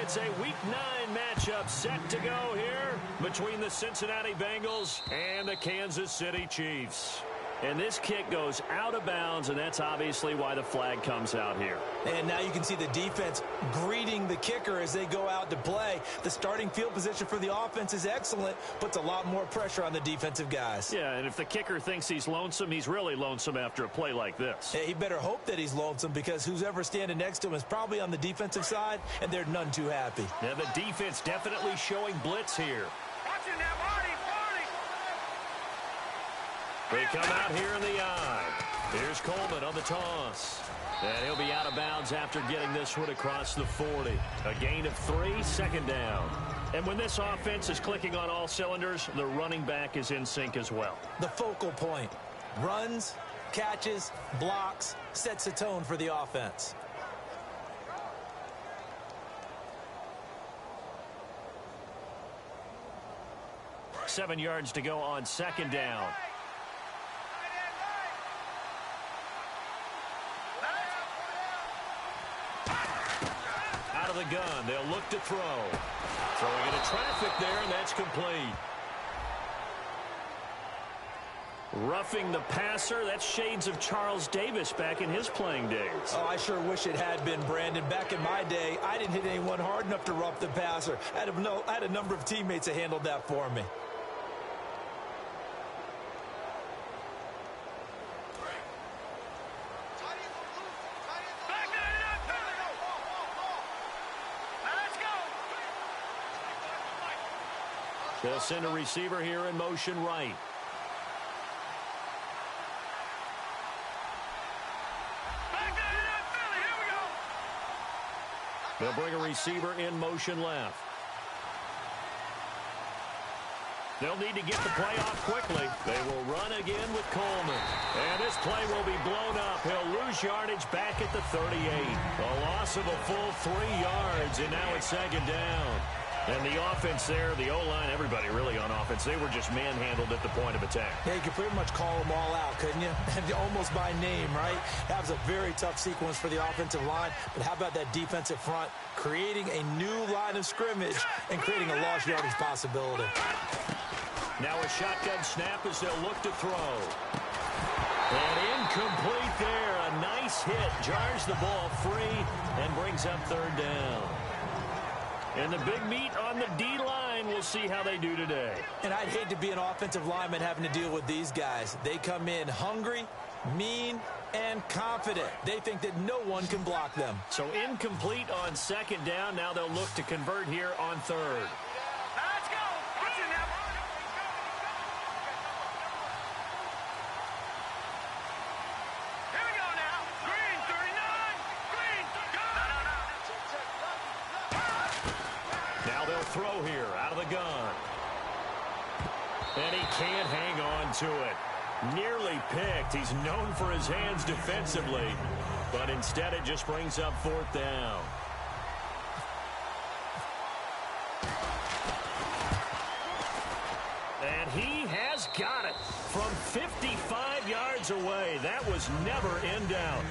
It's a Week 9 matchup set to go here between the Cincinnati Bengals and the Kansas City Chiefs. And this kick goes out of bounds, and that's obviously why the flag comes out here. And now you can see the defense greeting the kicker as they go out to play. The starting field position for the offense is excellent, puts a lot more pressure on the defensive guys. Yeah, and if the kicker thinks he's lonesome, he's really lonesome after a play like this. Hey, he better hope that he's lonesome, because who's ever standing next to him is probably on the defensive side, and they're none too happy. Yeah, the defense definitely showing blitz here. Watching that, Marty. They come out here in the eye. Here's Coleman on the toss. And he'll be out of bounds after getting this one across the 40. A gain of 3, second down. And when this offense is clicking on all cylinders, the running back is in sync as well. The focal point. Runs, catches, blocks, sets a tone for the offense. Seven yards to go on second down. Out of the gun, they'll look to throw. Throwing into traffic there, and that's complete. Roughing the passer, that's shades of Charles Davis back in his playing days. Oh, I sure wish it had been, Brandon. Back in my day, I didn't hit anyone hard enough to rough the passer. I had a number of teammates that handled that for me. They'll send a receiver here in motion right. They'll bring a receiver in motion left. They'll need to get the play off quickly. They will run again with Coleman. And this play will be blown up. He'll lose yardage back at the 38. A loss of a full 3 yards, and now it's second down. And the offense there, the O-line, everybody really on offense, they were just manhandled at the point of attack. Yeah, you could pretty much call them all out, couldn't you? Almost by name, right? That was a very tough sequence for the offensive line. But how about that defensive front creating a new line of scrimmage and creating a lost yardage possibility? Now a shotgun snap as they'll look to throw. And incomplete there. A nice hit. Jars the ball free and brings up third down. And the big meat on the D-line, we'll see how they do today. And I'd hate to be an offensive lineman having to deal with these guys. They come in hungry, mean, and confident. They think that no one can block them. So incomplete on second down. Now they'll look to convert here on third. Let's go. Watching that. Here we go now. Green 39. Green. Now they'll throw here out of the gun. And he can't hang on to it. Nearly picked. He's known for his hands defensively. But instead it just brings up fourth down. And he has got it from 55 yards away. That was never in doubt.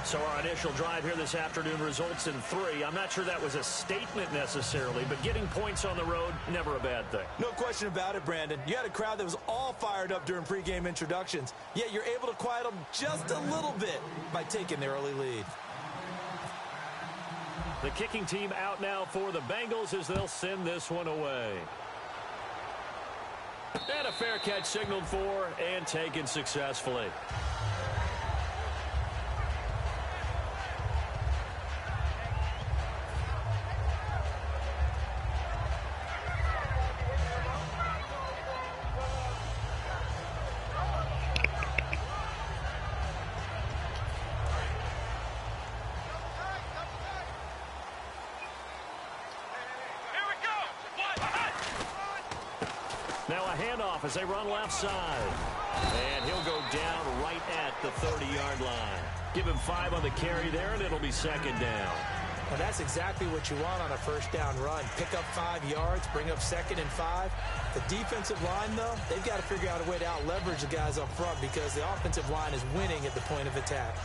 So our initial drive here this afternoon results in 3. I'm not sure that was a statement necessarily, but getting points on the road, never a bad thing. No question about it, Brandon. You had a crowd that was all fired up during pregame introductions, yet you're able to quiet them just a little bit by taking the early lead. The kicking team out now for the Bengals as they'll send this one away. And a fair catch signaled for and taken successfully. Now a handoff as they run left side. And he'll go down right at the 30-yard line. Give him 5 on the carry there, and it'll be second down. Well, that's exactly what you want on a first down run. Pick up 5 yards, bring up 2nd and 5. The defensive line, though, they've got to figure out a way to out-leverage the guys up front because the offensive line is winning at the point of attack.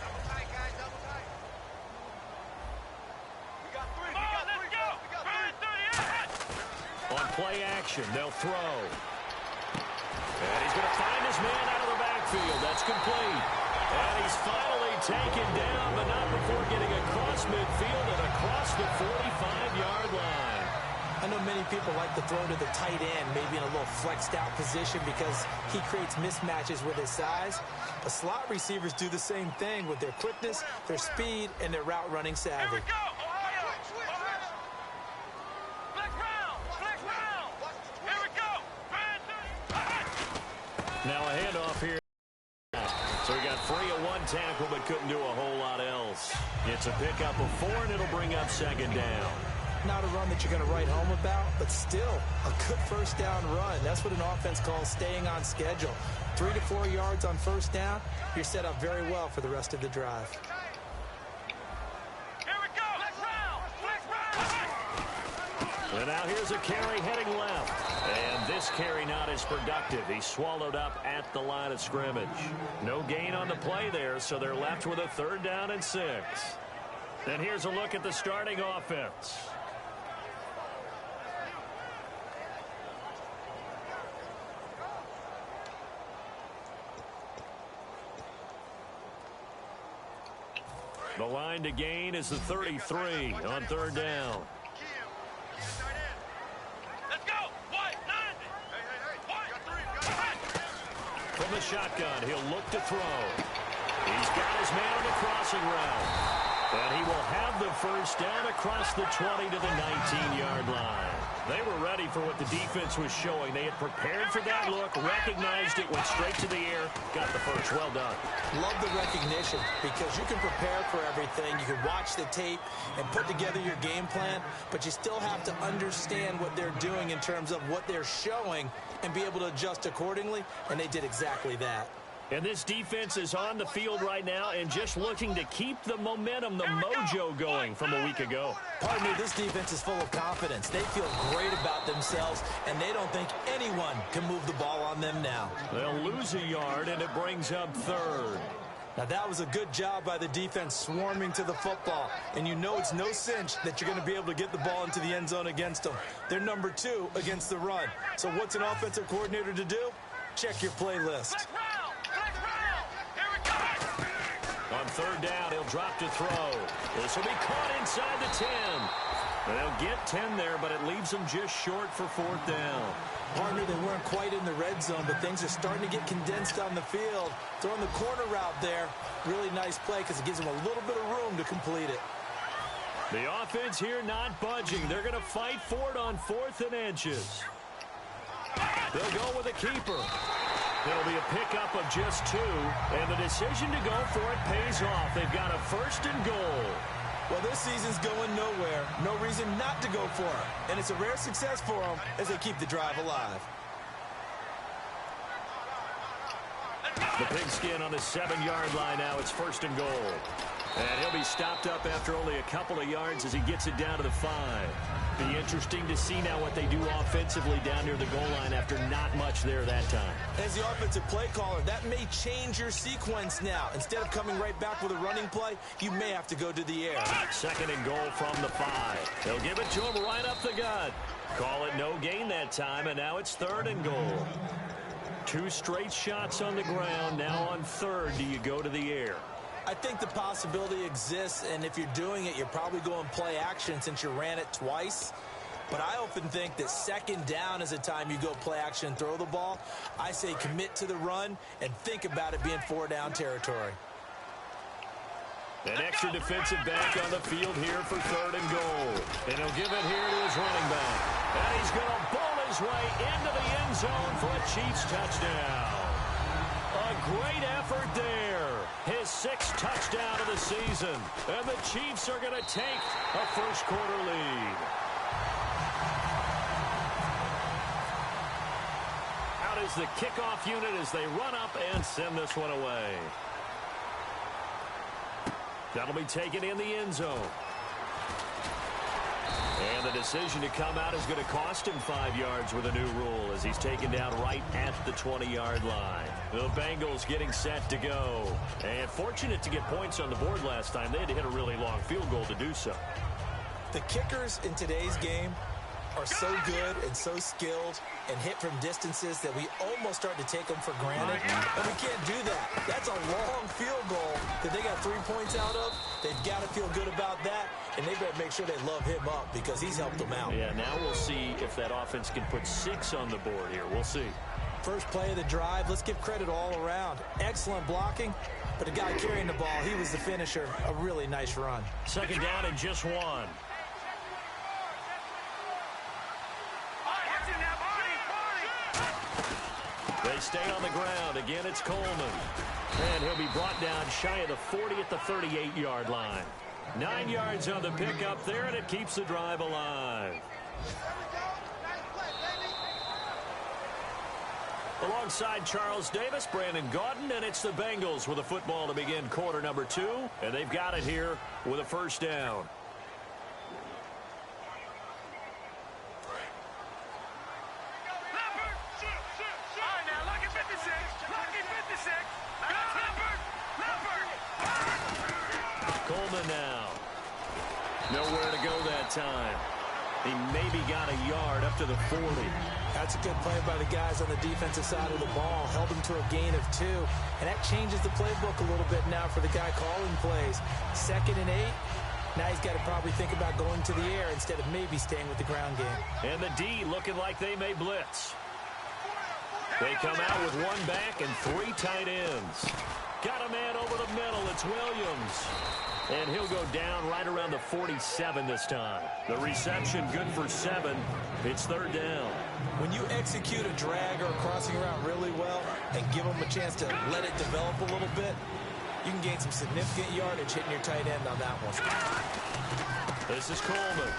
Double tight, guys. Double play action. They'll throw. And he's going to find his man out of the backfield. That's complete. And he's finally taken down, but not before getting across midfield and across the 45-yard line. I know many people like to throw to the tight end, maybe in a little flexed out position because he creates mismatches with his size. But slot receivers do the same thing with their quickness, their speed, and their route running savvy. Here we go, Ohio. Flex round. Here we go. Now a handoff here. So he got free of one tackle but couldn't do a whole lot else. It's a pickup of 4, and it'll bring up second down. Not a run that you're going to write home about, but still a good first down run. That's what an offense calls staying on schedule. 3 to 4 yards on first down, you're set up very well for the rest of the drive. Here we go. Flex round. And now here's a carry heading left. And this carry not as productive. He's swallowed up at the line of scrimmage. No gain on the play there, so they're left with a 3rd down and 6. And here's a look at the starting offense. The line to gain is the 33 on 3rd down. Let's go. White, 90. From the shotgun, he'll look to throw. He's got his man on the crossing route. And he will have the first down across the 20 to the 19-yard line. They were ready for what the defense was showing. They had prepared for that look, recognized it, went straight to the air, got the first. Well done. Love the recognition because you can prepare for everything. You can watch the tape and put together your game plan, but you still have to understand what they're doing in terms of what they're showing and be able to adjust accordingly, and they did exactly that. And this defense is on the field right now and just looking to keep the momentum, the mojo going from a week ago. Pardon me, this defense is full of confidence. They feel great about themselves, and they don't think anyone can move the ball on them now. They'll lose a yard, and it brings up 3rd. Now, that was a good job by the defense swarming to the football, and you know it's no cinch that you're going to be able to get the ball into the end zone against them. They're number 2 against the run. So what's an offensive coordinator to do? Check your playlist. On 3rd down, he'll drop to throw. This will be caught inside the 10. And they'll get 10 there, but it leaves them just short for 4th down. Partner, they weren't quite in the red zone, but things are starting to get condensed on the field. Throwing the corner route there. Really nice play because it gives them a little bit of room to complete it. The offense here not budging. They're going to fight for it on 4th and inches. They'll go with a keeper. It'll be a pickup of just 2, and the decision to go for it pays off. They've got a 1st and goal. Well, this season's going nowhere. No reason not to go for it. And it's a rare success for them as they keep the drive alive. The pigskin on the 7-yard line now. It's 1st and goal. And he'll be stopped up after only a couple of yards as he gets it down to the 5. Be interesting to see now what they do offensively down near the goal line after not much there that time. As the offensive play caller, that may change your sequence now. Instead of coming right back with a running play, you may have to go to the air. 2nd and goal from the 5. They'll give it to him right up the gut. Call it no gain that time, and now it's 3rd and goal. 2 straight shots on the ground. Now on 3rd, do you go to the air? I think the possibility exists, and if you're doing it, you're probably going play action since you ran it twice. But I often think that 2nd down is a time you go play action and throw the ball. I say commit to the run and think about it being 4-down territory. An extra defensive back on the field here for 3rd and goal. And he'll give it here to his running back. And he's going to bowl his way into the end zone for a Chiefs touchdown. A great effort there. His 6th touchdown of the season. And the Chiefs are going to take a first-quarter lead. Out is the kickoff unit as they run up and send this one away. That'll be taken in the end zone. And the decision to come out is going to cost him 5 yards with a new rule as he's taken down right at the 20-yard line. The Bengals getting set to go. And fortunate to get points on the board last time. They had to hit a really long field goal to do so. The kickers in today's game are so good and so skilled and hit from distances that we almost start to take them for granted. And we can't do that. That's a long field goal that they got 3 points out of. They've got to feel good about that, and they better make sure they love him up because he's helped them out. Yeah, now we'll see if that offense can put 6 on the board here. We'll see. First play of the drive, let's give credit all around. Excellent blocking, but the guy carrying the ball, he was the finisher. A really nice run. Second down and just 1. They stay on the ground. Again, it's Coleman. And he'll be brought down shy of the 40 at the 38-yard line. 9 yards on the pickup there, and it keeps the drive alive. Alongside Charles Davis, Brandon Gaudin, and it's the Bengals with a football to begin quarter number 2. And they've got it here with a first down. Coleman now. Nowhere to go that time. He maybe got a yard up to the 40. That's a good play by the guys on the defensive side of the ball. Held them to a gain of 2. And that changes the playbook a little bit now for the guy calling plays. 2nd and 8. Now he's got to probably think about going to the air instead of maybe staying with the ground game. And the D looking like they may blitz. They come out with 1 back and 3 tight ends. Got a man over the middle. It's Williams. And he'll go down right around the 47 this time. The reception good for 7. It's 3rd down. When you execute a drag or a crossing route really well and give them a chance to let it develop a little bit, you can gain some significant yardage hitting your tight end on that one. This is Coleman.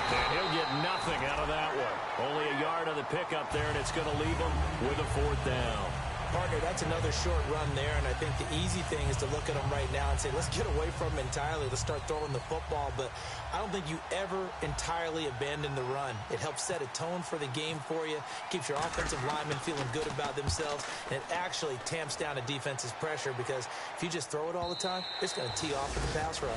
And he'll get nothing out of that one. Only a yard on the pickup there, and it's going to leave him with a 4th down. Partner, that's another short run there, and I think the easy thing is to look at him right now and say, let's get away from him entirely. Let's start throwing the football, but I don't think you ever entirely abandon the run. It helps set a tone for the game for you, keeps your offensive linemen feeling good about themselves, and it actually tamps down a defense's pressure because if you just throw it all the time, it's going to tee off with the pass rush.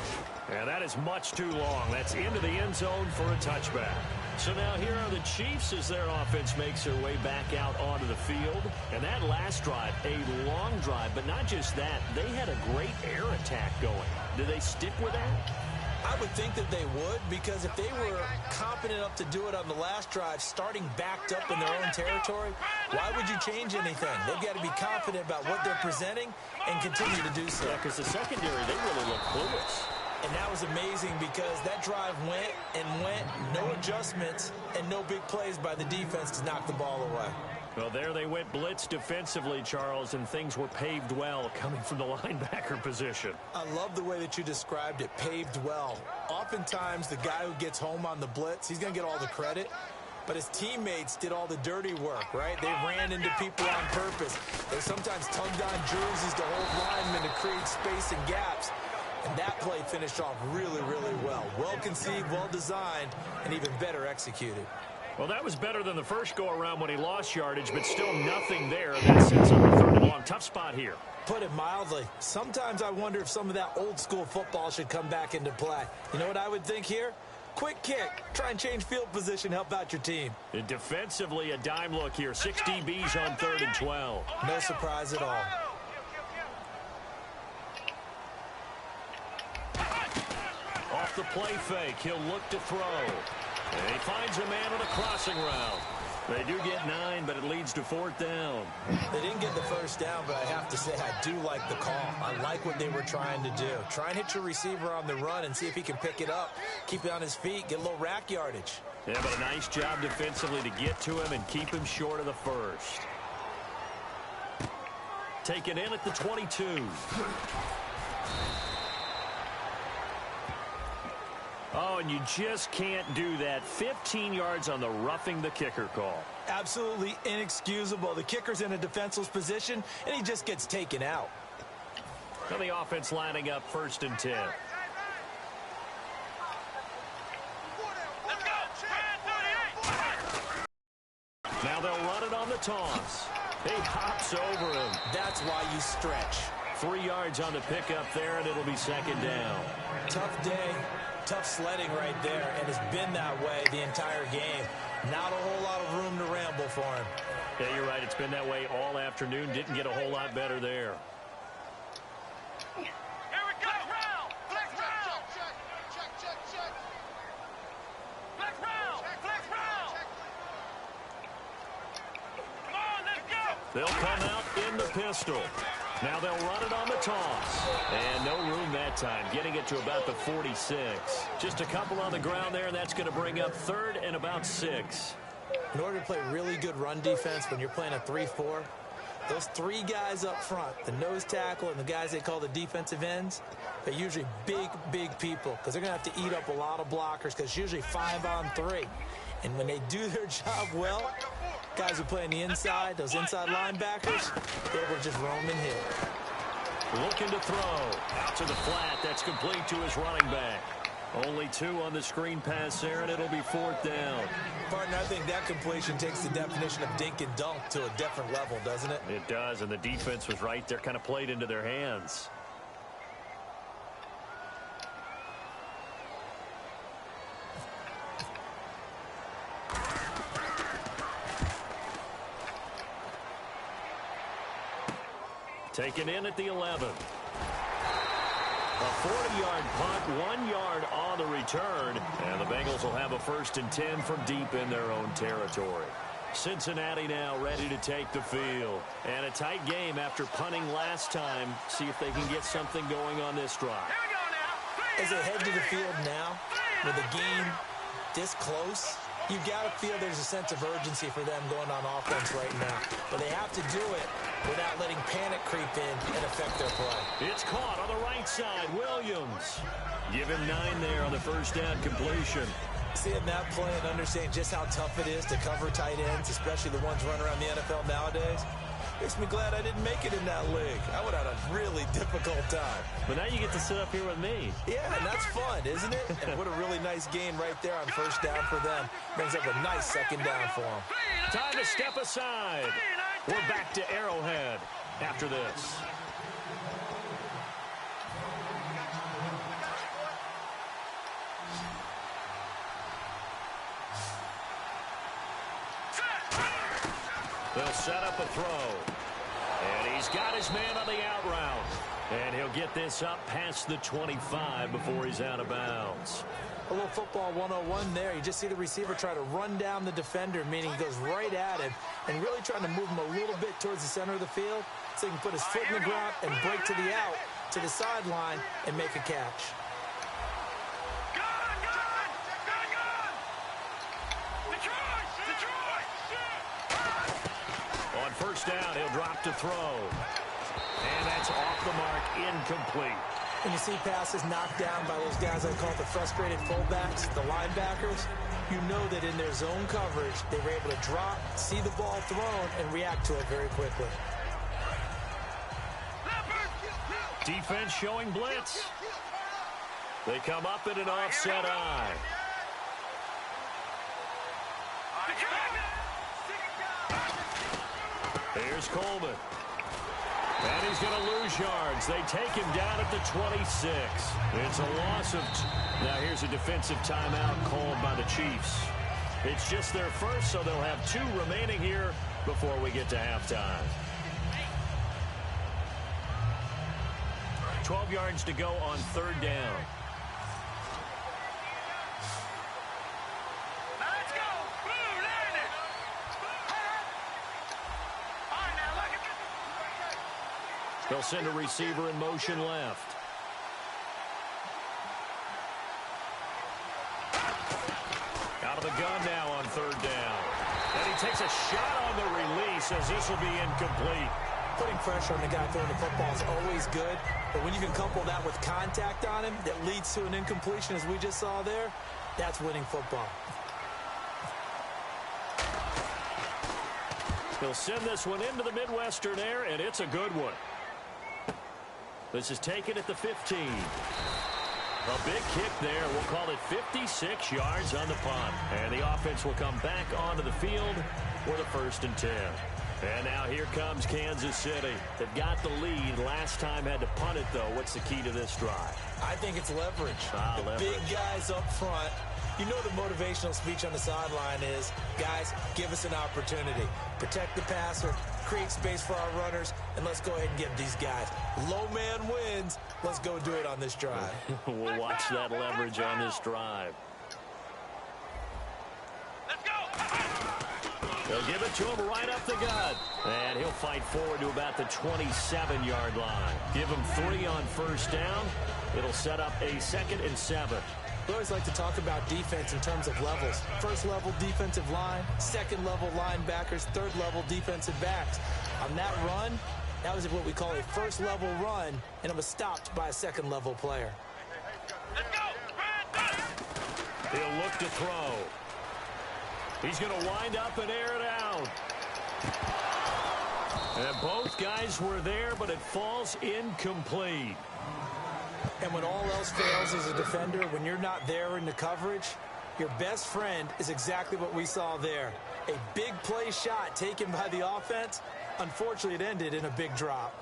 Yeah, that is much too long. That's into the end zone for a touchback. So now here are the Chiefs as their offense makes their way back out onto the field. And that last drive, a long drive, but not just that. They had a great air attack going. Do they stick with that? I would think that they would, because if they were confident enough to do it on the last drive, starting backed up in their own territory, why would you change anything? They've got to be confident about what they're presenting and continue to do so. Yeah, because the secondary, they really look clueless. And that was amazing because that drive went and went, no adjustments, and no big plays by the defense to knock the ball away. Well, there they went blitz defensively, Charles, and things were paved well coming from the linebacker position. I love the way that you described it, paved well. Oftentimes, the guy who gets home on the blitz, he's going to get all the credit. But his teammates did all the dirty work, right? They ran into people on purpose. They sometimes tugged on jerseys to hold linemen to create space and gaps. And that play finished off really, really well. Well conceived, well designed, and even better executed. Well, that was better than the first go-around when he lost yardage, but still nothing there. That sets up a 3rd and long. Tough spot here. Put it mildly. Sometimes I wonder if some of that old-school football should come back into play. You know what I would think here? Quick kick. Try and change field position, help out your team. And defensively, a dime look here. 6 DBs on 3rd and 12. No surprise at all. Off the play fake, he'll look to throw. And he finds a man on a crossing route. They do get 9, but it leads to 4th down. They didn't get the first down, but I have to say I do like the call. I like what they were trying to do. Try and hit your receiver on the run and see if he can pick it up. Keep it on his feet, get a little rack yardage. Yeah, but a nice job defensively to get to him and keep him short of the first. Take it in at the 22. Oh, and you just can't do that. 15 yards on the roughing the kicker call. Absolutely inexcusable. The kicker's in a defenseless position, and he just gets taken out. And the offense lining up 1st and 10. Now they'll run it on the toss. He hops over him. That's why you stretch. 3 yards on the pickup there, and it'll be second down. Tough day, tough sledding right there, and it's been that way the entire game. Not a whole lot of room to ramble for him. Yeah, you're right. It's been that way all afternoon. Didn't get a whole lot better there. Here we go. Flex round. Check. Flex round. Come on, let's go. They'll come out in the pistol. Now they'll run it on the toss. And no room that time, getting it to about the 46. Just a couple on the ground there, and that's going to bring up third and about 6. In order to play really good run defense when you're playing a 3-4, those 3 guys up front, the nose tackle and the guys they call the defensive ends, they're usually big people because they're going to have to eat up a lot of blockers because it's usually 5-on-3. And when they do their job well, guys who play on the inside, those inside linebackers, they will just roam and hit. Looking to throw. Out to the flat. That's complete to his running back. Only 2 on the screen pass there, and it'll be 4th down. Partner, I think that completion takes the definition of dink and dunk to a different level, doesn't it? It does, and the defense was right there, kind of played into their hands. Taken in at the 11. A 40-yard punt, 1 yard on the return, and the Bengals will have a 1st and 10 from deep in their own territory. Cincinnati now ready to take the field. And a tight game after punting last time. See if they can get something going on this drive. Here we go now. As they head to the field now, with a game this close, you've got to feel there's a sense of urgency for them going on offense right now. But they have to do it without letting panic creep in and affect their play. It's caught on the right side. Williams. Give him 9 there on the 1st down completion. Seeing that play and understanding just how tough it is to cover tight ends, especially the ones running around the NFL nowadays, makes me glad I didn't make it in that league. I would have had a really difficult time. But now you get to sit up here with me. Yeah, and that's fun, isn't it? And what a really nice gain right there on 1st down for them. Brings up a nice 2nd down for them. Time to step aside. We're back to Arrowhead after this. They'll set up a throw. And he's got his man on the out route. And he'll get this up past the 25 before he's out of bounds. A little football 101 there. You just see the receiver try to run down the defender, meaning he goes right at him, and really trying to move him a little bit towards the center of the field so he can put his foot in the ground and break to the out, to the sideline, and make a catch. On 1st down, he'll drop to throw. And that's off the mark, incomplete. When you see passes knocked down by those guys I call the frustrated fullbacks, the linebackers, you know that in their zone coverage, they were able to drop, see the ball thrown, and react to it very quickly. Defense showing blitz. They come up in an offset eye. Here's Coleman. And he's going to lose yards. They take him down at the 26. It's a loss of... Now here's a defensive timeout called by the Chiefs. It's just their first, so they'll have 2 remaining here before we get to halftime. 12 yards to go on 3rd down. They'll send a receiver in motion left. Out of the gun now on 3rd down. And he takes a shot on the release as this will be incomplete. Putting pressure on the guy throwing the football is always good, but when you can couple that with contact on him that leads to an incompletion, as we just saw there, that's winning football. They'll send this one into the Midwestern air, and it's a good one. This is taken at the 15. A big kick there. We'll call it 56 yards on the punt. And the offense will come back onto the field for the 1st and 10. And now here comes Kansas City. They've got the lead. Last time had to punt it, though. What's the key to this drive? I think it's leverage. Leverage. Big guys up front. You know the motivational speech on the sideline is, guys, give us an opportunity. Protect the passer, create space for our runners, and let's go ahead and give these guys. Low man wins. Let's go do it on this drive. We'll watch that leverage on this drive. Let's go. They'll give it to him right up the gut. And he'll fight forward to about the 27-yard line. Give him 3 on first down. It'll set up a 2nd and 7. We always like to talk about defense in terms of levels. First level defensive line, second level linebackers, third level defensive backs. On that run, that was what we call a first level run, and it was stopped by a second level player. Let's go. He'll look to throw. He's going to wind up and air it out. And both guys were there, but it falls incomplete. And when all else fails as a defender, when you're not there in the coverage, your best friend is exactly what we saw there. A big play shot taken by the offense. Unfortunately, it ended in a big drop.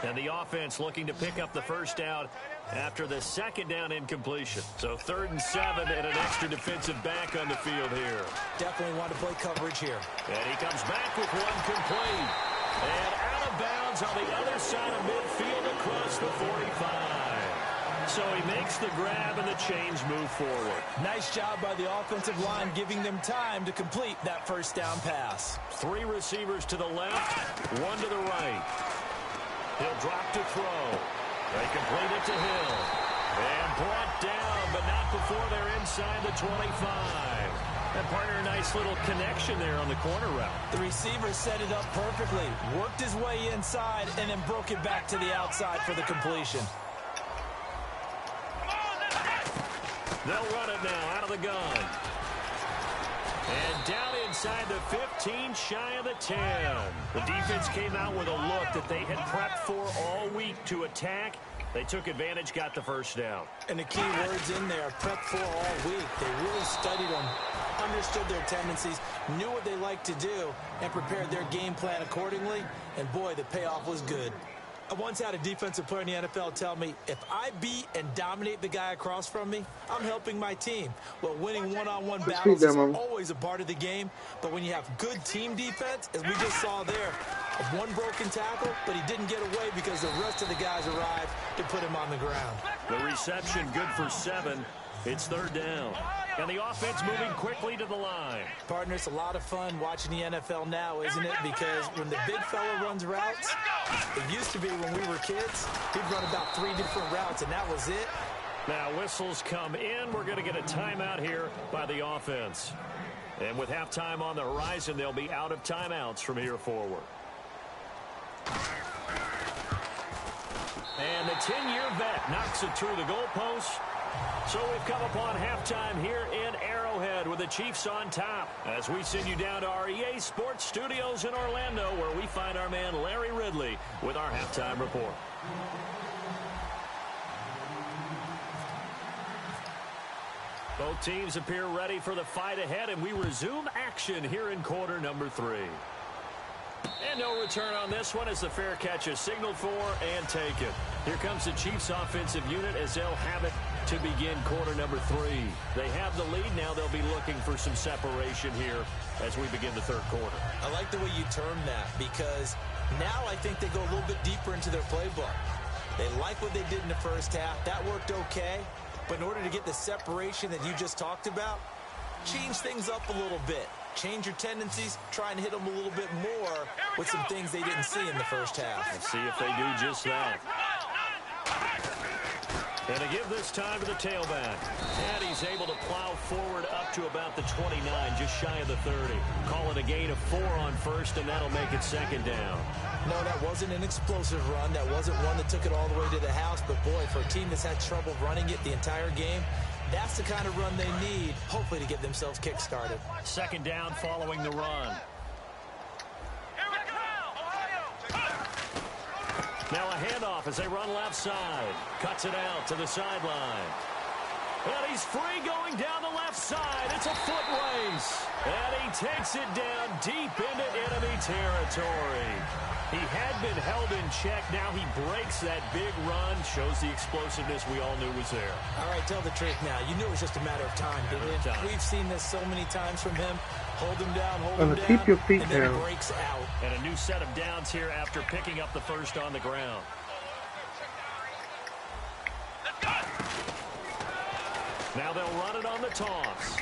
And the offense looking to pick up the first down after the second down incompletion. So 3rd and 7 and an extra defensive back on the field here. Definitely want to play coverage here. And he comes back with one complete. And out of bounds on the other side of midfield across the 45. So he makes the grab and the chains move forward. Nice job by the offensive line giving them time to complete that first down pass. 3 receivers to the left, 1 to the right. He'll drop to throw. They complete it to Hill. And brought down, but not before they're inside the 25. And partner, a nice little connection there on the corner route. The receiver set it up perfectly, worked his way inside, and then broke it back to the outside for the completion. They'll run it now out of the gun. And down inside the 15, shy of the 10. The defense came out with a look that they had prepped for all week to attack. They took advantage, got the first down. And the key words in there, prepped for all week. They really studied them, understood their tendencies, knew what they liked to do, and prepared their game plan accordingly. And boy, the payoff was good. I once had a defensive player in the NFL tell me, if I beat and dominate the guy across from me, I'm helping my team. Well, winning one-on-one battles is always a part of the game, but when you have good team defense, as we just saw there, one broken tackle, but he didn't get away because the rest of the guys arrived to put him on the ground. The reception good for 7. It's 3rd down. And the offense moving quickly to the line. Partner, it's a lot of fun watching the NFL now, isn't it? Because when the big fella runs routes, it used to be when we were kids, he'd run about 3 different routes, and that was it. Now whistles come in. We're going to get a timeout here by the offense. And with halftime on the horizon, they'll be out of timeouts from here forward. And the 10-year vet knocks it through the goalpost. So we've come upon halftime here in Arrowhead with the Chiefs on top as we send you down to our EA Sports Studios in Orlando where we find our man Larry Ridley with our halftime report. Both teams appear ready for the fight ahead, and we resume action here in quarter number 3. And no return on this one as the fair catch is signaled for and taken. Here comes the Chiefs offensive unit as they'll have it to begin quarter number 3. They have the lead. Now they'll be looking for some separation here as we begin the 3rd quarter. I like the way you term that because now I think they go a little bit deeper into their playbook. They like what they did in the first half. That worked okay. But in order to get the separation that you just talked about, change things up a little bit. Change your tendencies, try and hit them a little bit more with some things they didn't see in the first half. Let's see if they do just that. And to give this time to the tailback. And he's able to plow forward up to about the 29, just shy of the 30. Call it a gain of 4 on first, and that'll make it 2nd down. No, that wasn't an explosive run. That wasn't one that took it all the way to the house. But, boy, for a team that's had trouble running it the entire game, that's the kind of run they need, hopefully, to get themselves kick-started. 2nd down following the run. Now a handoff as they run left side. Cuts it out to the sideline. And he's free going down the left side. It's a foot race. And he takes it down deep into enemy territory. He had been held in check. Now he breaks that big run. Shows the explosiveness we all knew was there. All right, tell the truth now. You knew it was just a matter of time, didn't you? We've seen this so many times from him. Hold him down, hold him down. Keep your feet and then down. Breaks out. And a new set of downs here after picking up the first on the ground. Now they'll run it on the toss.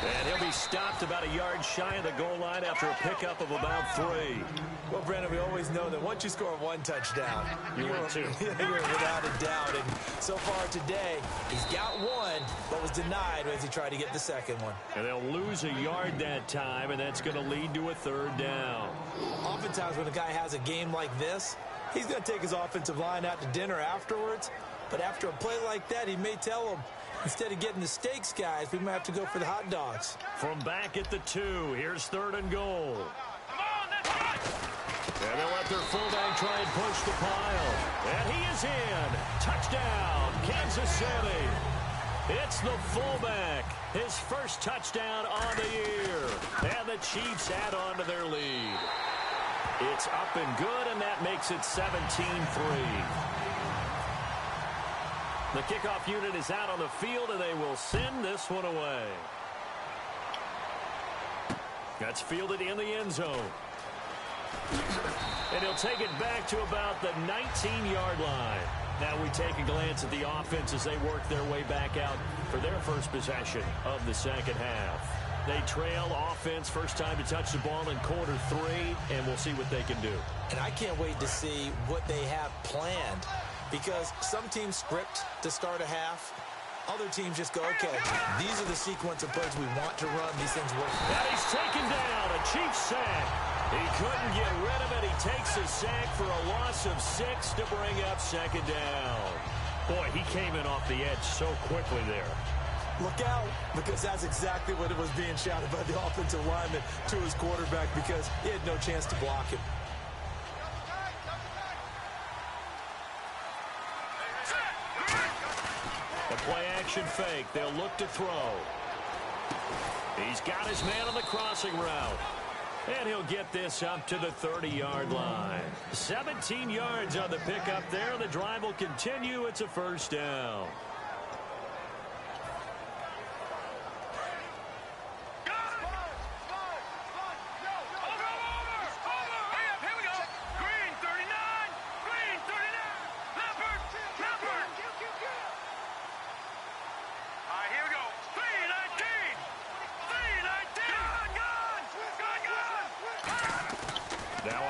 And he'll be stopped about a yard shy of the goal line after a pickup of about 3. Well, Brandon, we always know that once you score one touchdown, you win 2. You're without a doubt. And so far today, he's got one, but was denied as he tried to get the second one. And they'll lose a yard that time, and that's going to lead to a 3rd down. Oftentimes when a guy has a game like this, he's going to take his offensive line out to dinner afterwards. But after a play like that, he may tell them, instead of getting the steaks, guys, we might have to go for the hot dogs. From back at the 2, here's 3rd and goal. And they'll let their fullback try and push the pile. And he is in. Touchdown, Kansas City. It's the fullback. His first touchdown on the year. And the Chiefs add on to their lead. It's up and good, and that makes it 17-3. The kickoff unit is out on the field, and they will send this one away. That's fielded in the end zone. And he'll take it back to about the 19-yard line. Now we take a glance at the offense as they work their way back out for their first possession of the second half. They trail offense, first time to touch the ball in quarter 3, and we'll see what they can do. And I can't wait to see what they have planned. Because some teams script to start a half. Other teams just go, okay, these are the sequence of plays we want to run. These things work. And he's taken down. A Chiefs sack. He couldn't get rid of it. He takes a sack for a loss of 6 to bring up 2nd down. Boy, he came in off the edge so quickly there. Look out, because that's exactly what it was being shouted by the offensive lineman to his quarterback, because he had no chance to block him. Play-action fake. They'll look to throw. He's got his man on the crossing route. And he'll get this up to the 30-yard line. 17 yards on the pickup there. The drive will continue. It's a 1st down.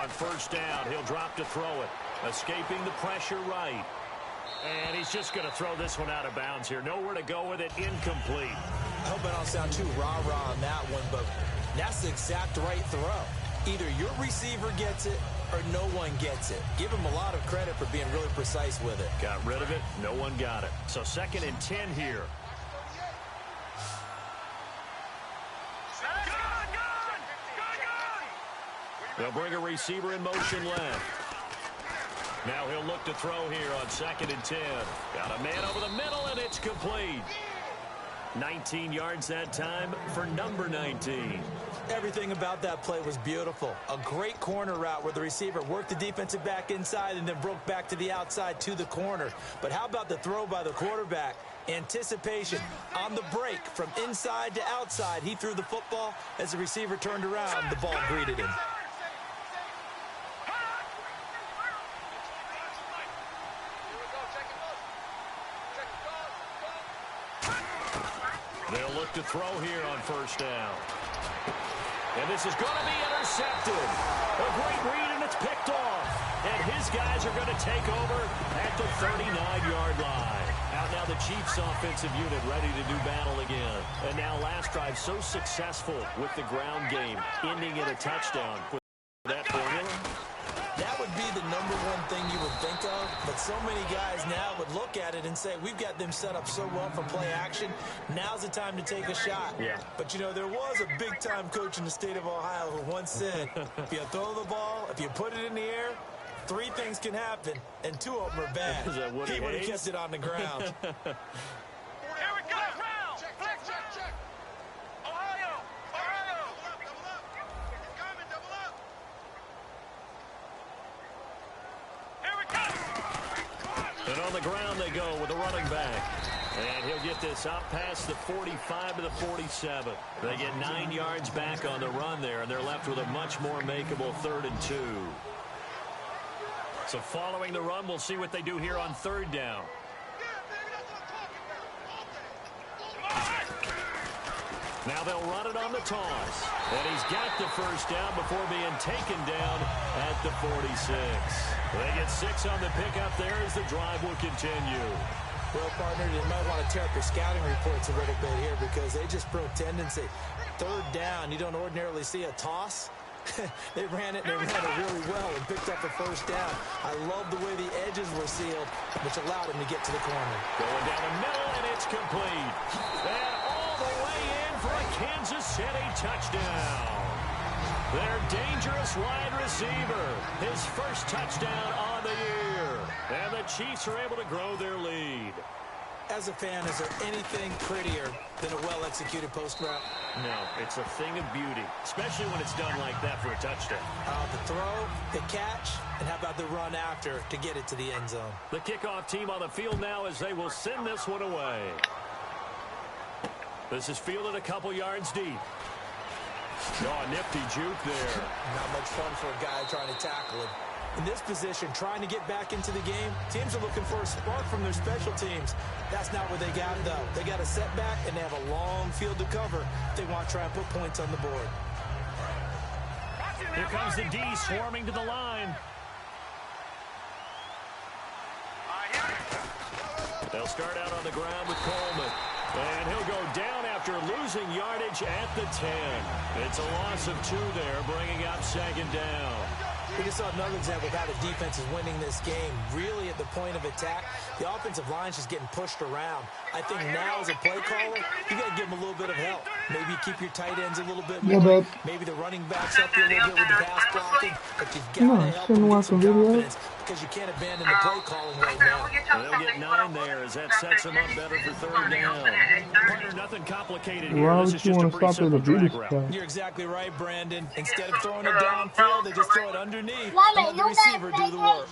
First down, he'll drop to throw it. Escaping the pressure right. And he's just going to throw this one out of bounds here. Nowhere to go with it. Incomplete. I hope I don't sound too rah-rah on that one, but that's the exact right throw. Either your receiver gets it or no one gets it. Give him a lot of credit for being really precise with it. Got rid of it. No one got it. So 2nd and 10 here. They'll bring a receiver in motion left. Now he'll look to throw here on 2nd and 10. Got a man over the middle, and it's complete. 19 yards that time for number 19. Everything about that play was beautiful. A great corner route where the receiver worked the defensive back inside and then broke back to the outside to the corner. But how about the throw by the quarterback? Anticipation on the break from inside to outside. He threw the football. As the receiver turned around, the ball greeted him. They'll look to throw here on 1st down. And this is going to be intercepted. A great read, and it's picked off. And his guys are going to take over at the 39-yard line. Out now the Chiefs offensive unit ready to do battle again. And now last drive so successful with the ground game, ending in a touchdown. With that formula, that would be the number one thing you would think of, but so many guys now would look at it and say, we've got them set up so well for play action. Now's the time to take a shot. Yeah. But, you know, there was a big-time coach in the state of Ohio who once said, if you throw the ball, if you put it in the air, Three things can happen, and two of them are bad. Is that Woody He would have Hayes? kept it on the ground. Here we go. Round. Check. Ohio. Double up. It's coming. Double up. Here we go. And on the ground they go with the running back. And he'll get this up past the 45 to the 47. They get 9 yards back on the run there, and they're left with a much more makeable 3rd and 2. So following the run, we'll see what they do here on 3rd down. Now they'll run it on the toss. And he's got the first down before being taken down at the 46. They get 6 on the pickup there as the drive will continue. Well, partner, you might want to tear up your scouting reports a little bit here because they just broke tendency. 3rd down, you don't ordinarily see a toss. They ran it, and they ran it really well and picked up the first down. I love the way the edges were sealed, which allowed him to get to the corner. Going down the middle, and it's complete. And all the way in for a Kansas City touchdown. Their dangerous wide receiver, his first touchdown on the year. And the Chiefs are able to grow their lead. As a fan, is there anything prettier than a well-executed post route? No, it's a thing of beauty, especially when it's done like that for a touchdown. The throw, the catch, and how about the run after to get it to the end zone? The kickoff team on the field now as they will send this one away. This is fielded a couple yards deep. Oh, nifty juke there. Not much fun for a guy trying to tackle him. In this position, trying to get back into the game, teams are looking for a spark from their special teams. That's not what they got, though. They got a setback, and they have a long field to cover if they want to try and put points on the board. Here comes the D swarming to the line. They'll start out on the ground with Coleman. And he'll go down after losing yardage at the 10. It's a loss of 2 there, bringing up 2nd down. We just saw another example of how the defense is winning this game. Really at the point of attack, the offensive line's just getting pushed around. I think now as a play caller, you got to give them a little bit of help. Maybe keep your tight ends a little bit more. Maybe the running backs up you a little bit with the pass blocking. But you've got to help them get some confidence because you can't abandon the play calling right now. They'll get 9 there as that sets them up better for 3rd down. Partner, nothing complicated here. Why This would is you just a want to pretty stop at the simple beauty drag route. spot? You're exactly right, Brandon. Instead of throwing it downfield, they just throw it underneath and Mommy, let the receiver do the work.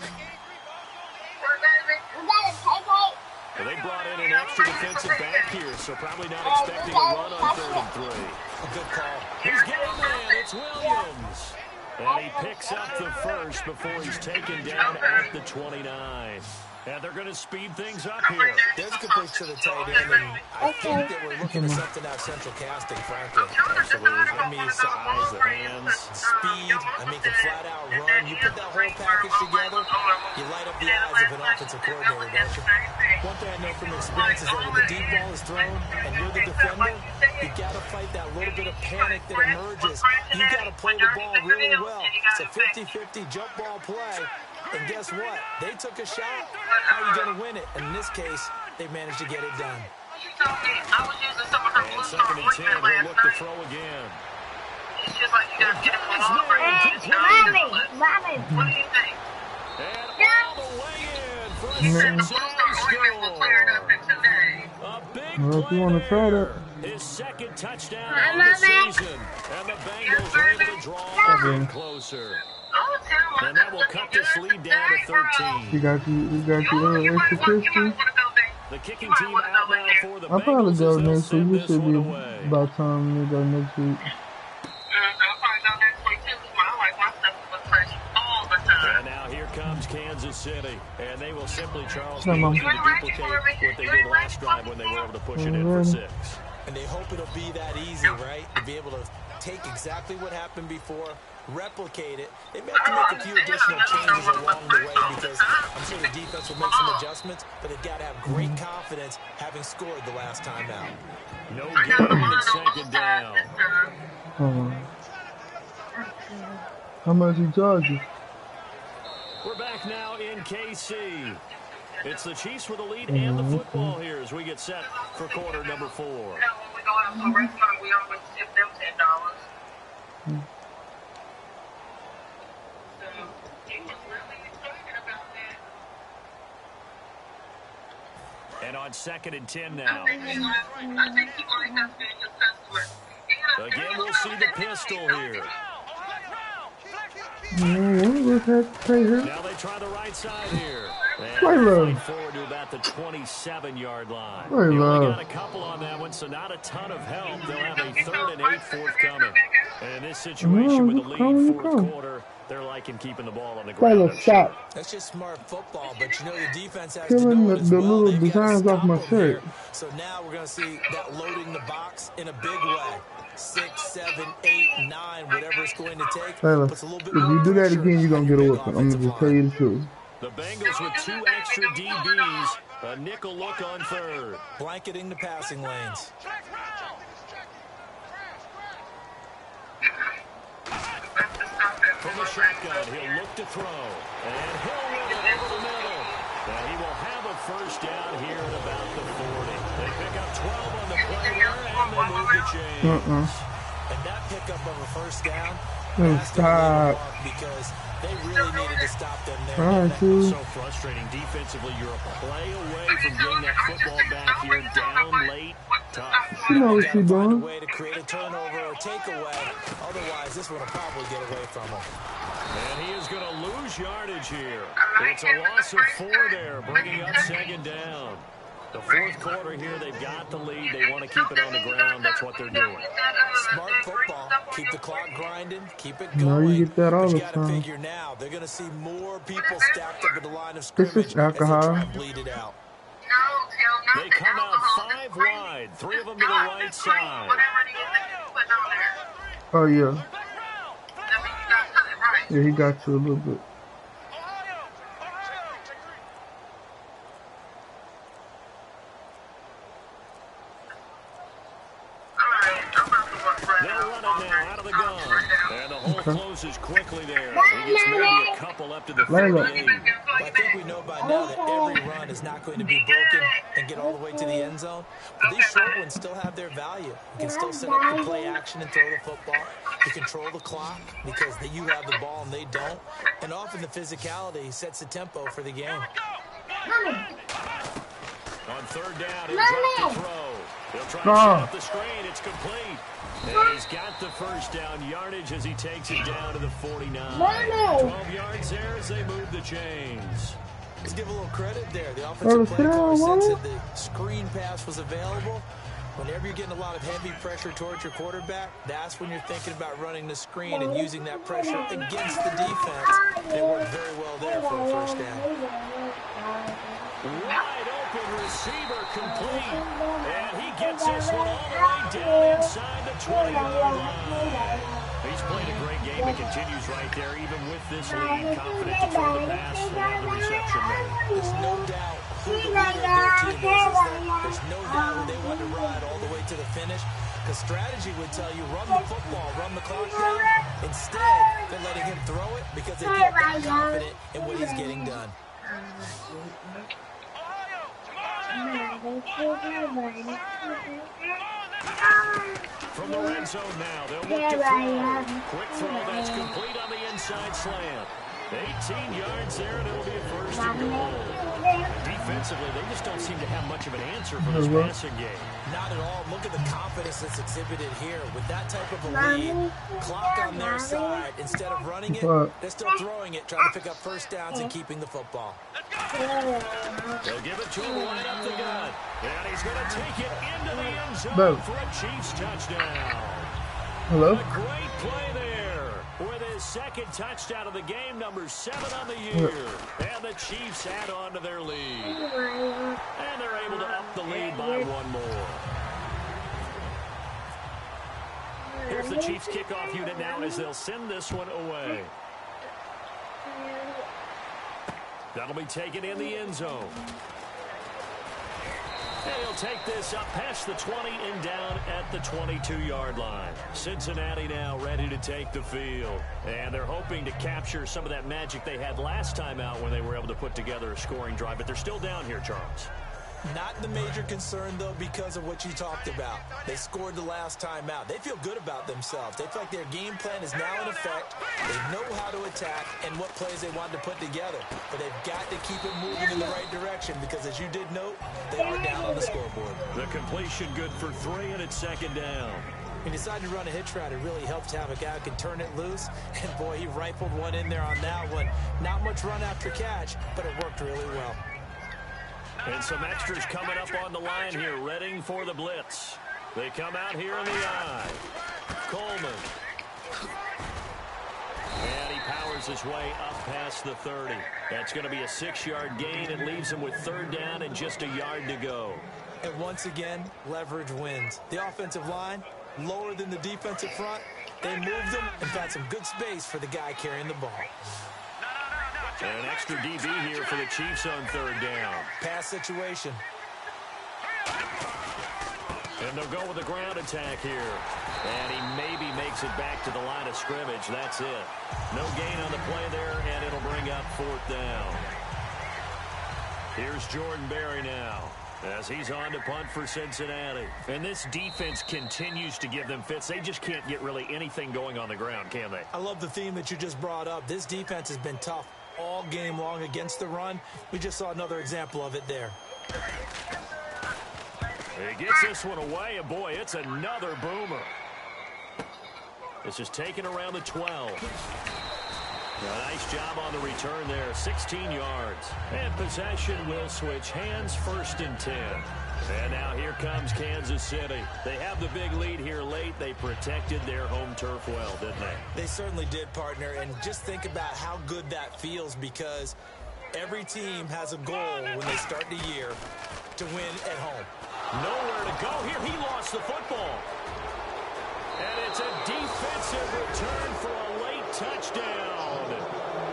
Well, they brought in an extra defensive back here, so probably not expecting a run on 3rd and 3. A good call. He's getting there. It's Williams. And he picks up the first before he's taken down at the 29. And they're going to speed things up here. There's a complete to the tight end, and I think that we're looking at something out of central casting, frankly. Absolutely. I mean, size, the hands. Speed, I mean, can flat out run. You put that whole package together, you light up the eyes of an offensive coordinator, don't you? One thing I know from experience is that when the deep ball is thrown and you're the defender, you got to fight that little bit of panic that emerges. You got to play the ball really well. It's a 50-50 jump ball play. And guess what? They took a shot. How are you going to win it? And in this case, they managed to get it done. And 2nd and 10, he'll look to throw again. It's just like you got to get it from all over. Mommy. What do you think? And all the way in for a Cincinnati score. A big Well, if you want to try that. His 2nd touchdown of the season. And the Bengals are able to draw even closer. And that will cut this lead down to 13. You got extra crispy. The kicking team out now for the I'll probably Bengals go as they'll next week. send It this should one be away. about time to go next week. And now here comes Kansas City. And they will simply, Charles, Come be on. able to duplicate what they did last drive when they were able to push it in for 6. And they hope it'll be that easy, right? To be able to take exactly what happened before, replicate it. They may have to make a few additional changes along the way because I'm sure the defense will make some adjustments, but they've got to have great confidence having scored the last time out. No gain at 2nd down. How much he charge you? We're back now in KC. It's the Chiefs with the lead and the football here as we get set for quarter number 4. When we go out to a restaurant, we always tip them $10. on 2nd and 10 now. Again, we'll see the pistol here. One of us had to pay her. Now they try the right side here. Play And love. fight forward to about the 27-yard line. Play They only love. got a couple on that one, so not a ton of help. They'll have a 3rd and 8 forthcoming. And in this situation with the lead fourth quarter, they're liking keeping the ball on the Play ground. the shot. That's just smart football, but you know the defense has Killing to know the- it as the well. little They've got to designs off stop my them shirt. here. So now we're going to see that loading the box in a big way. 6, 7, 8, 9, whatever it's going to take. Taylor, Puts a little bit if you more do that pressure again, you're going on to your get a big whooping. I'm going to offensive just tell line. you the truth. The Bengals with 2 extra DBs. A nickel look on 3rd. Blanketing the passing lanes. From the shotgun, he'll look to throw. And he'll run it over the middle. And he will have a first down here at about the 40. They pick up 12 on the play there, and they move the chains. And that pickup of a first down, Oh, has to be a stop. mark because they really needed to stop them there. All right, dude. So frustrating defensively. You're a play away from getting that football back here, down late. Tough. You know what Gotta you're find a doing. way to create a turnover or takeaway. Otherwise, this one will probably get away from him. And he is going to lose yardage here. It's a loss of 4 there, bringing up 2nd down. The fourth quarter here, they've got the lead. They want to keep it on the ground. That's what they're doing. Smart football. Keep the clock grinding. Keep it No, going. you get that all but you the got to time. figure now, they're going to see more people stacked up at the line of This scrimmage is as they try alcohol. and bleed it out. They come out 5 wide, 3 of them to the right side. Oh, yeah. Yeah, he got you a little bit. They'll run it now out of the gun. And the hole closes quickly there. He gets maybe a couple up to the 38. Well, I think we know by now that every run is not going to be broken and get all the way to the end zone. But these short ones still have their value. You can still set up the play action and throw the football. You control the clock because you have the ball and they don't. And often the physicality sets the tempo for the game. On 3rd down, he'll drop the throw. He'll try to set up the screen. It's complete. And he's got the first down yardage as he takes it down to the 49. 12 yards there as they move the chains. Let's give a little credit there. The offensive play caller sense that the screen pass was available. Whenever you're getting a lot of heavy pressure towards your quarterback, that's when you're thinking about running the screen and using that pressure against the defense. They worked very well there for a first down. Wide open receiver complete. And he gets this one all the way down inside the 20-yard line. He's played a great game and continues right there, even with this lead, confident to throw the pass and have the reception made. There's no doubt who the leader of their team is. There's no doubt who they want to ride all the way to the finish. Because strategy would tell you, run the football, run the clock down. Instead, they're letting him throw it because they feel that confident in what he's getting done. From the red zone now, they'll look to throw. Quick throw, that's complete on the inside slant. 18 yards there, and it'll be a first and goal. Defensively, they just don't seem to have much of an answer for this passing game. Not at all. Look at the confidence that's exhibited here. With that type of a lead, clock on their side, instead of running it, they're still throwing it, trying to pick up first downs and keeping the football. They'll give it to him right up the gut. And he's going to take it into the end zone for a Chiefs touchdown. Hello? A great play there with his 2nd touchdown of the game, number 7 on the year. And the Chiefs add on to their lead. And they're able to up the lead by 1 more. Here's the Chiefs kickoff unit now as they'll send this one away. That'll be taken in the end zone. And he'll take this up past the 20 and down at the 22-yard line. Cincinnati now ready to take the field. And they're hoping to capture some of that magic they had last time out when they were able to put together a scoring drive. But they're still down here, Charles. Not the major concern, though, because of what you talked about. They scored the last time out. They feel good about themselves. They feel like their game plan is now in effect. They know how to attack and what plays they want to put together. But they've got to keep it moving in the right direction because, as you did note, they are down on the scoreboard. The completion good for 3, and it's second down. He decided to run a hitch route. It really helped to have a guy who can turn it loose. And, boy, he rifled one in there on that one. Not much run after catch, but it worked really well. And some extras coming up on the line here, readying for the blitz. They come out here in the I. Coleman. And he powers his way up past the 30. That's going to be a 6-yard gain. It leaves him with third down and just a yard to go. And once again, leverage wins. The offensive line, lower than the defensive front. They moved them and found some good space for the guy carrying the ball. An extra DB here for the Chiefs on third down. Pass situation. And they'll go with the ground attack here. And he maybe makes it back to the line of scrimmage. That's it. No gain on the play there, and it'll bring up fourth down. Here's Jordan Berry now, as he's on to punt for Cincinnati. And this defense continues to give them fits. They just can't get really anything going on the ground, can they? I love the theme that you just brought up. This defense has been tough all game long against the run. We just saw another example of it there. He gets this one away, and boy, it's another boomer. This is taken around the 12. A nice job on the return there, 16 yards. And possession will switch hands, 1st and 10. And now here comes Kansas City. They have the big lead here late. They protected their home turf well, didn't they? They certainly did, partner. And just think about how good that feels, because every team has a goal when they start the year to win at home. Nowhere to go here. He lost the football. And it's a defensive return for a late touchdown.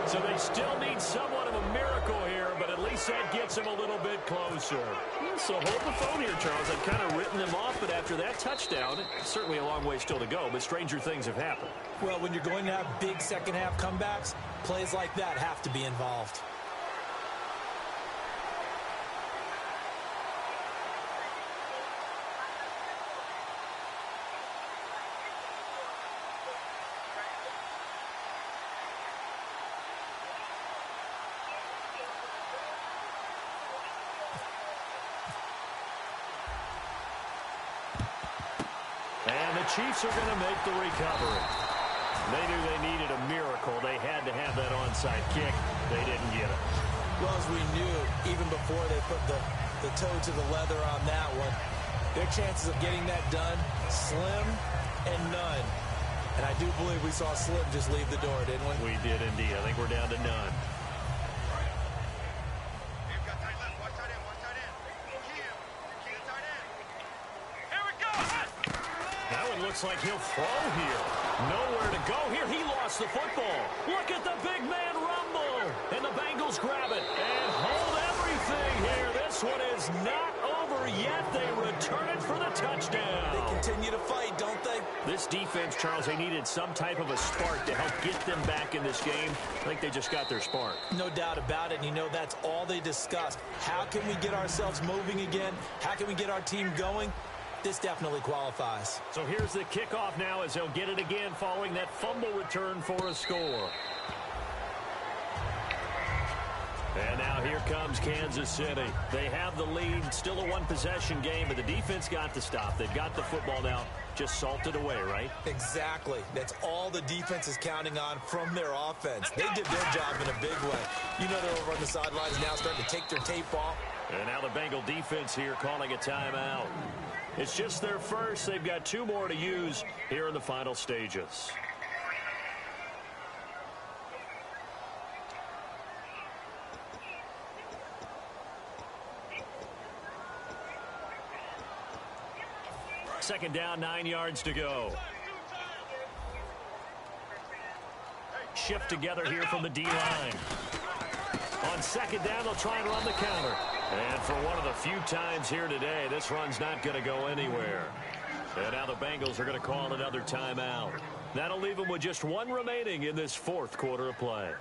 So they still need somewhat of a miracle here, but at least that gets them a little bit closer. So hold the phone here, Charles. I've kind of written them off, but after that touchdown, certainly a long way still to go, but stranger things have happened. Well, when you're going to have big second-half comebacks, plays like that have to be involved. And the Chiefs are going to make the recovery. They knew they needed a miracle. They had to have that onside kick. They didn't get it. Well, as we knew, even before they put the toe to the leather on that one, their chances of getting that done, slim and none. And I do believe we saw Slim just leave the door, didn't we? We did indeed. I think we're down to none. Looks like he'll throw here. Nowhere to go here. He lost the football. Look at the big man rumble. And the Bengals grab it and hold everything here. This one is not over yet. They return it for the touchdown. They continue to fight, don't they? This defense, Charles, they needed some type of a spark to help get them back in this game. I think they just got their spark. No doubt about it. And you know, that's all they discussed. How can we get ourselves moving again? How can we get our team going? This definitely qualifies. So here's the kickoff now as they'll get it again following that fumble return for a score. And now here comes Kansas City. They have the lead, still a one-possession game, but the defense got the stop. They've got the football now, just salted away, right? Exactly. That's all the defense is counting on from their offense. They did their job in a big way. You know they're over on the sidelines now starting to take their tape off. And now the Bengal defense here calling a timeout. It's just their first. They've got 2 more to use here in the final stages. Second down, 9 yards to go. Shift together here from the D-line. On second down, they'll try and run the counter. And for one of the few times here today, this run's not going to go anywhere. And now the Bengals are going to call another timeout. That'll leave them with just 1 remaining in this 4th quarter of play.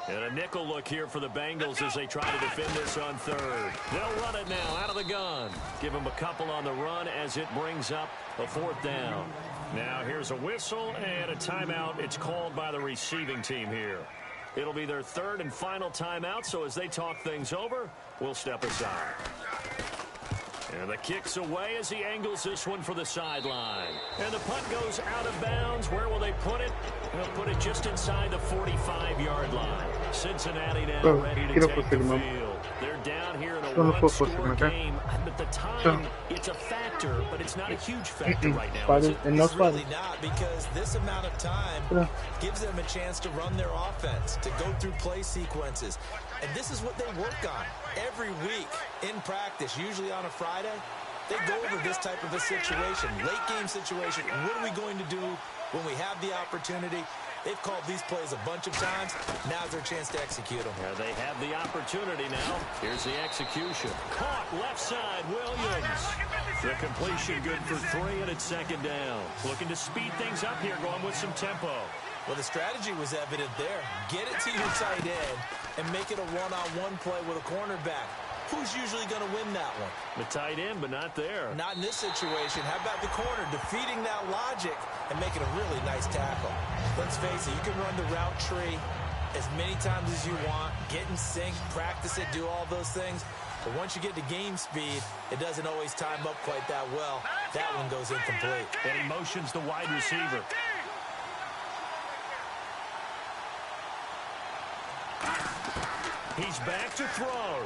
And a nickel look here for the Bengals as they try to defend this on third. They'll run it now out of the gun. Give them a couple on the run as it brings up a 4th down. Now here's a whistle and a timeout. It's called by the receiving team here. It'll be their 3rd and final timeout, so as they talk things over, we'll step aside. And the kick's away as he angles this one for the sideline. And the punt goes out of bounds. Where will they put it? They'll put it just inside the 45-yard line. Cincinnati now ready to take the field. They're down here in a one-score game. At the time, it's a factor, but it's not a huge factor right now. It's really not, because this amount of time gives them a chance to run their offense, to go through play sequences. And this is what they work on every week in practice, usually on a Friday. They go over this type of a situation, late game situation. What are we going to do when we have the opportunity? They've called these plays a bunch of times. Now's their chance to execute them. Yeah, they have the opportunity now. Here's the execution. Caught left side, Williams. The completion good for 3, and it's 2nd down. Looking to speed things up here, going with some tempo. Well, the strategy was evident there. Get it to your tight end and make it a one-on-one play with a cornerback. Who's usually going to win that one? The tight end, but not there. Not in this situation. How about the corner defeating that logic and making a really nice tackle? Let's face it, you can run the route tree as many times as you want, get in sync, practice it, do all those things. But once you get to game speed, it doesn't always time up quite that well. That one goes incomplete. And he motions the wide receiver. He's back to throw.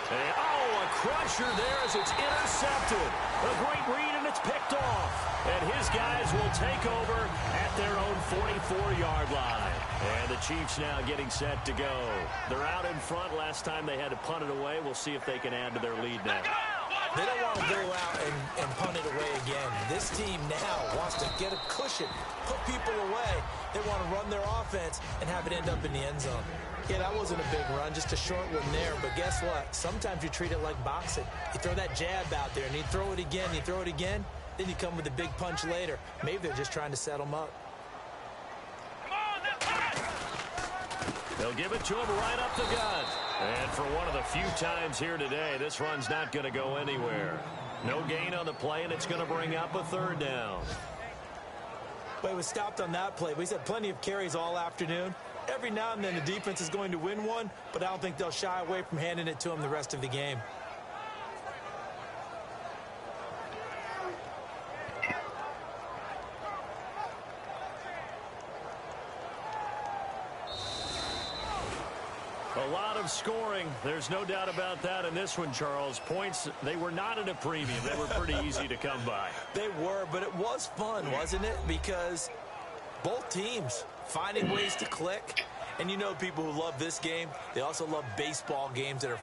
And, a crusher there as it's intercepted. A great read, and it's picked off. And his guys will take over at their own 44-yard line. And the Chiefs now getting set to go. They're out in front. Last time they had to punt it away. We'll see if they can add to their lead now. They don't want to go out and punt it away again. This team now wants to get a cushion, put people away. They want to run their offense and have it end up in the end zone. Yeah, that wasn't a big run, just a short one there. But guess what? Sometimes you treat it like boxing. You throw that jab out there, and you throw it again, then you come with a big punch later. Maybe they're just trying to set them up. They'll give it to him right up the gut. And for one of the few times here today, this run's not going to go anywhere. No gain on the play, and it's going to bring up a 3rd down. But it was stopped on that play. He's had plenty of carries all afternoon. Every now and then the defense is going to win one, but I don't think they'll shy away from handing it to him the rest of the game. A lot of scoring. There's no doubt about that in this one, Charles. Points, they were not at a premium. They were pretty easy to come by. They were, but it was fun, wasn't it? Because both teams finding ways to click. And you know people who love this game, they also love baseball games that are